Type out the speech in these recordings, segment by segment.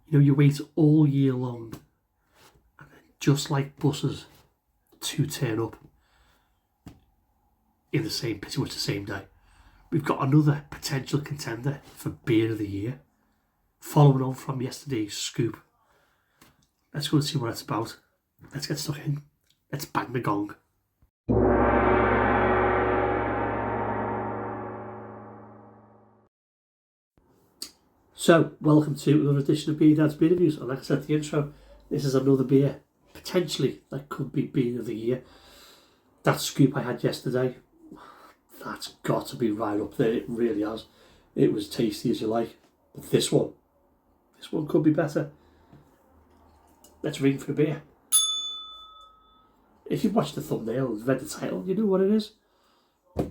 You know, you wait all year long, and then just like buses, to turn up in the same pretty much the same day. We've got another potential contender for Beer of the Year, following on from yesterday's scoop. Let's go and see what it's about. Let's get stuck in. Let's bang the gong. So, welcome to another edition of Beer Dad's Beer Reviews. And like I said at the intro, this is another beer, potentially, that could be Beer of the Year. That scoop I had yesterday, that's got to be right up there. It really has. It was tasty as you like. But this one could be better. Let's ring for a beer. If you've watched the thumbnail and read the title, you know what it is. There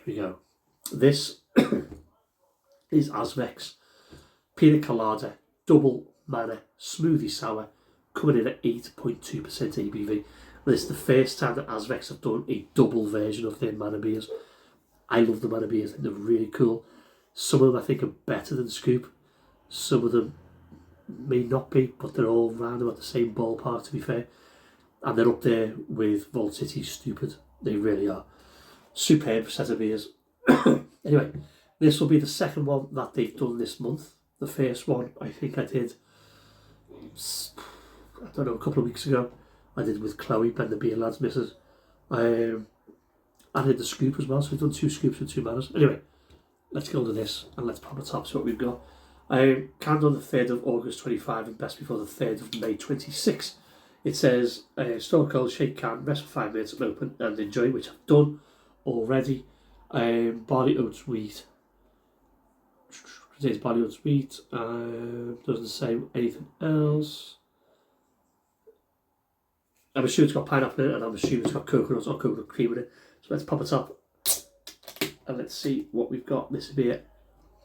we go. This is Azvex Pina Colada Double Mana Smoothie Sour, coming in at 8.2% ABV. And this is the first time that Azvex have done a double version of their Mana beers. I love the Mana beers, they're really cool. Some of them I think are better than Scoop. Some of them may not be, but they're all round about the same ballpark, to be fair. And they're up there with Vault City Stupid. They really are. Superb set of beers. Anyway, this will be the second one that they've done this month. The first one I think I did, I don't know, a couple of weeks ago. I did with Chloe, Ben the Beer Lads Missus. I did the scoop as well, so we've done 2 scoops with 2 manners. Anyway, let's go to this and let's pop the top, see what we've got. Canned on the 3rd of August 25 and best before the 3rd of May 26. It says, store cold, shake can, rest for 5 minutes and open and enjoy, which I've done already. Barley oats wheat. Contains barley oats wheat. Doesn't say anything else. I'm assuming it's got pineapple in it, and I'm assuming it's got coconut or coconut cream in it. So let's pop it up and let's see what we've got. This beer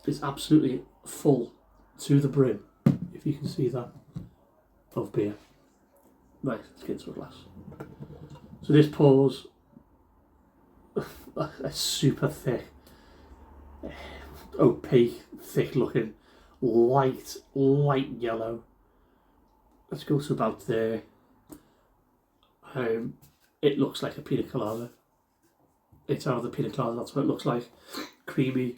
is absolutely full to the brim, if you can see that, of beer. Right, let's get into a glass. So this pours a super thick, opaque, thick looking, light yellow. Let's go to about there. It looks like a pina colada. It's out of the pina colada, that's what it looks like. Creamy,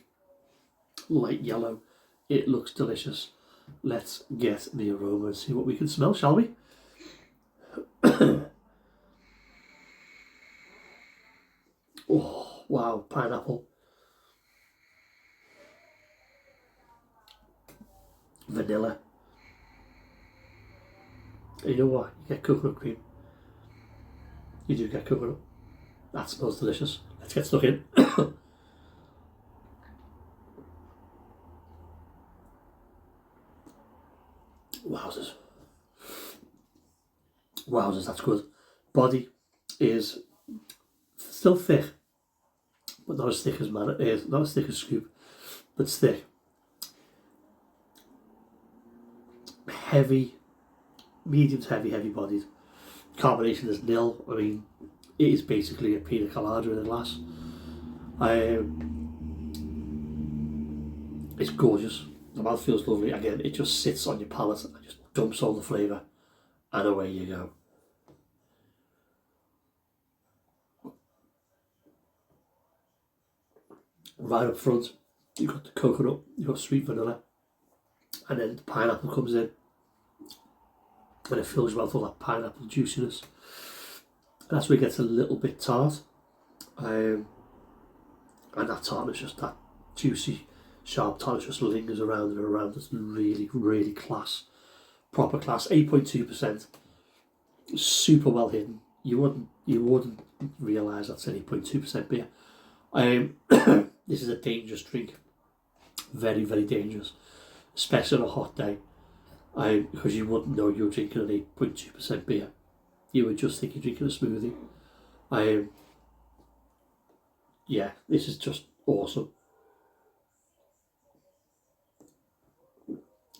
light yellow. It looks delicious. Let's get the aroma and see what we can smell, shall we? Oh, wow, pineapple. Vanilla. And you know what? You get coconut cream. You do get coconut. That smells delicious. Let's get stuck in. Wowzers. Wowzers, that's good. Body is still thick, but not as thick as not as thick as Scoop, but it's thick. Heavy, medium to heavy bodied. Carbonation is nil. I mean, it is basically a pina colada in a glass. It's gorgeous. The mouth feels lovely. Again, it just sits on your palate and just dumps all the flavour, and away you go. Right up front, you've got the coconut, you've got sweet vanilla, and then the pineapple comes in, and it fills you with all that pineapple juiciness. And that's where it gets a little bit tart, and that tartness, just that juicy, sharp tartness, just lingers around and around. It's really class, proper class. 8.2%, super well hidden. You wouldn't realise that's an 8.2% beer. This is a dangerous drink, very dangerous, especially on a hot day, because you wouldn't know you're drinking an 8.2% beer. You would just think you're drinking a smoothie. Yeah, this is just awesome.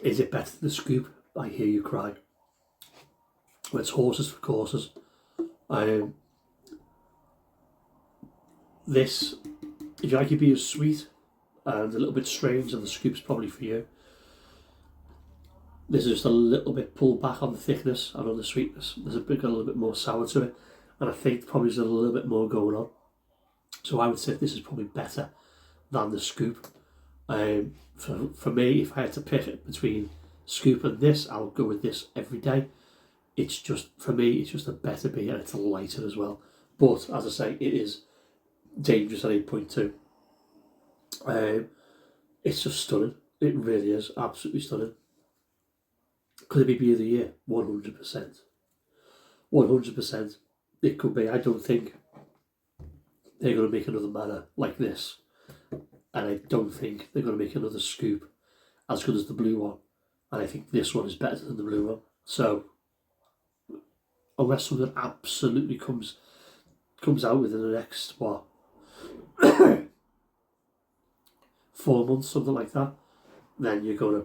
Is it better than the Scoop? I hear you cry. Well, it's horses for courses. This, if you like your beer sweet and a little bit strange, and the Scoop's probably for you. This is just a little bit pulled back on the thickness and on the sweetness. There's a little bit more sour to it, and I think probably there's a little bit more going on. So I would say this is probably better than the Scoop. For me, if I had to pick between Scoop and this, I'll go with this every day. It's just, for me, it's just a better beer, and it's lighter as well. But as I say, it is dangerous at 8.2. It's just stunning. It really is absolutely stunning. Could it be beer of the year? 100%. 100%. It could be. I don't think they're going to make another manner like this, and I don't think they're going to make another Scoop as good as the blue one, and I think this one is better than the blue one. So unless something absolutely comes out within the next 4 months, something like that, then you're gonna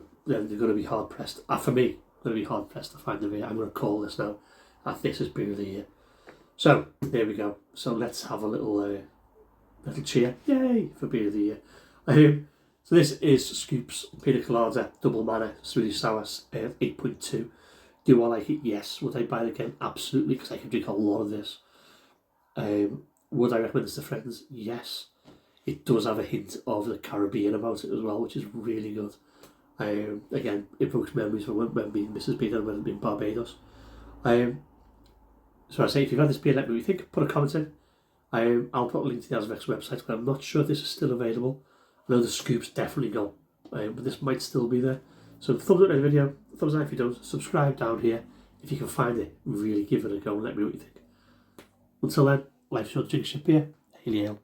be hard pressed. For me, going to be hard pressed to find the beer. I'm going to call this now. This is beer of the year. So there we go. So let's have a little cheer, yay, for beer of the year. So this is Scoop's Pina Colada Double Manor Smoothie Sour 8.2. Do I like it? Yes. Would I buy it again? Absolutely, because I can drink a lot of this. Would I recommend this to friends? Yes. It does have a hint of the Caribbean about it as well, which is really good. Again, evokes memories from when me and Mrs. Pina went in Barbados. So I say, if you've had this beer, let me know what you think. Put a comment in. I'll put a link to the Azvex website, but I'm not sure if this is still available. I know the Scoop's definitely gone, but this might still be there. So thumbs up in the video, thumbs down if you don't, subscribe down here. If you can find it, really give it a go and let me know what you think. Until then, life's short, drink some beer, hail.